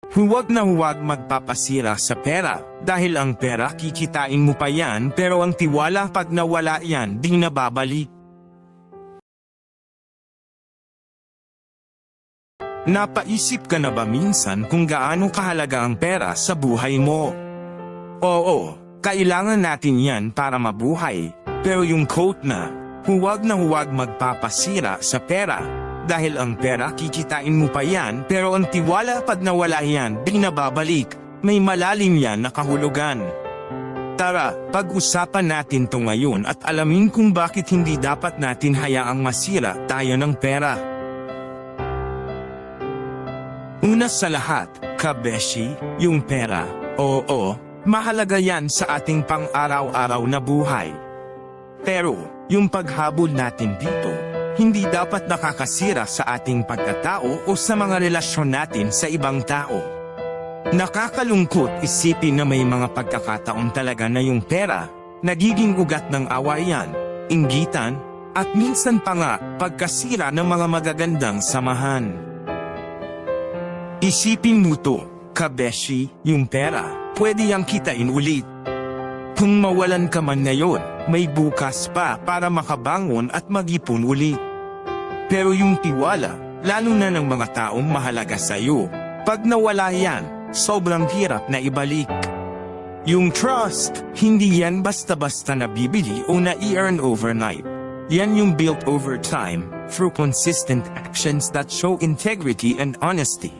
Huwag na huwag magpapasira sa pera, dahil ang pera kikitain mo pa yan pero ang tiwala pag nawala yan di na babalik. Napaisip ka na ba minsan kung gaano kahalaga ang pera sa buhay mo? Oo, kailangan natin yan para mabuhay, pero yung quote na huwag magpapasira sa pera, dahil ang pera kikitain mo pa yan pero ang tiwala pag nawala yan di na babalik, may malalim yan na kahulugan. Tara, pag-usapan natin to ngayon at alamin kung bakit hindi dapat natin hayaang masira tayo ng pera. Una sa lahat, kabeshi, yung pera. Oo, mahalaga yan sa ating pang-araw-araw na buhay. Pero, yung paghabol natin dito, hindi dapat nakakasira sa ating pagkatao o sa mga relasyon natin sa ibang tao. Nakakalungkot isipin na may mga pagkakataon talaga na yung pera, nagiging ugat ng awayan, inggitan, at minsan pa nga, pagkasira ng mga magagandang samahan. Isipin mo to, kabeshi, yung pera, pwede yang kitain ulit. Kung mawalan ka man ngayon, may bukas pa para makabangon at mag-ipon ulit. Pero yung tiwala, lalo na ng mga taong mahalaga sa'yo, pag nawala yan, sobrang hirap na ibalik. Yung trust, hindi yan basta-basta nabibili o na-earn overnight. Yan yung built over time, through consistent actions that show integrity and honesty.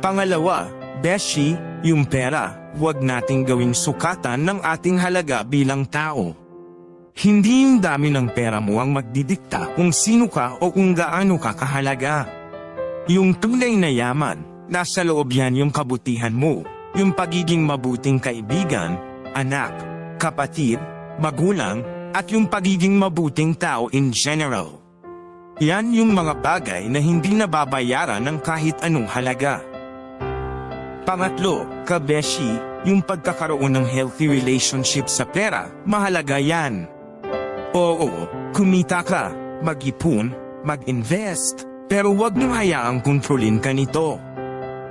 Pangalawa, beshi, yung pera, huwag nating gawing sukatan ng ating halaga bilang tao. Hindi yung dami ng pera mo ang magdidikta kung sino ka o kung gaano ka kahalaga. Yung tunay na yaman, nasa loob yan yung kabutihan mo, yung pagiging mabuting kaibigan, anak, kapatid, magulang, at yung pagiging mabuting tao in general. Yan yung mga bagay na hindi nababayaran ng kahit anong halaga. Pangatlo, kabeshi, yung pagkakaroon ng healthy relationship sa pera, mahalaga yan. Oo, kumita ka, mag-ipon, mag-invest, pero huwag nyo hayaang kontrolin ka nito.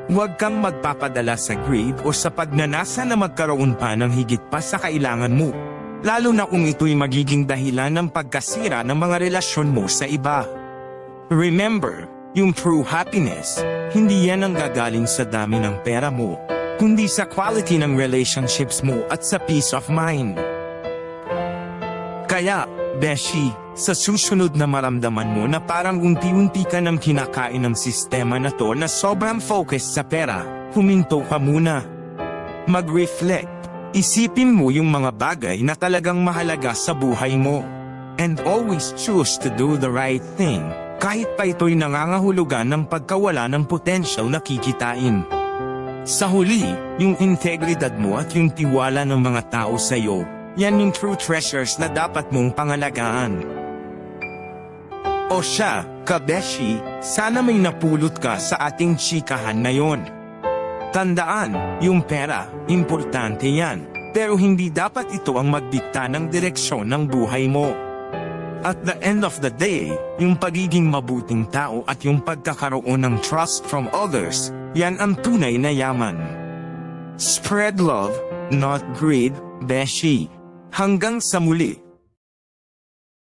Huwag kang magpapadala sa greed o sa pagnanasa na magkaroon pa ng higit pa sa kailangan mo, lalo na kung ito'y magiging dahilan ng pagkasira ng mga relasyon mo sa iba. Remember, yung true happiness, hindi yan ang gagaling sa dami ng pera mo, kundi sa quality ng relationships mo at sa peace of mind. Kaya, beshi, sa susunod na maramdaman mo na parang unti-unti ka nang kinakain ng sistema na to na sobrang focus sa pera, huminto ka muna. Mag-reflect, isipin mo yung mga bagay na talagang mahalaga sa buhay mo. And always choose to do the right thing, kahit pa ito'y nangangahulugan ng pagkawala ng potensyal na kikitain. Sa huli, yung integridad mo at yung tiwala ng mga tao sa iyo, yan yung true treasures na dapat mong pangalagaan. O siya, kabeshi, sana may napulot ka sa ating chikahan na yon. Tandaan, yung pera, importante yan, pero hindi dapat ito ang magdikta ng direksyon ng buhay mo. At the end of the day, yung pagiging mabuting tao at yung pagkakaroon ng trust from others, yan ang tunay na yaman. Spread love, not greed, beshi. Hanggang sa muli.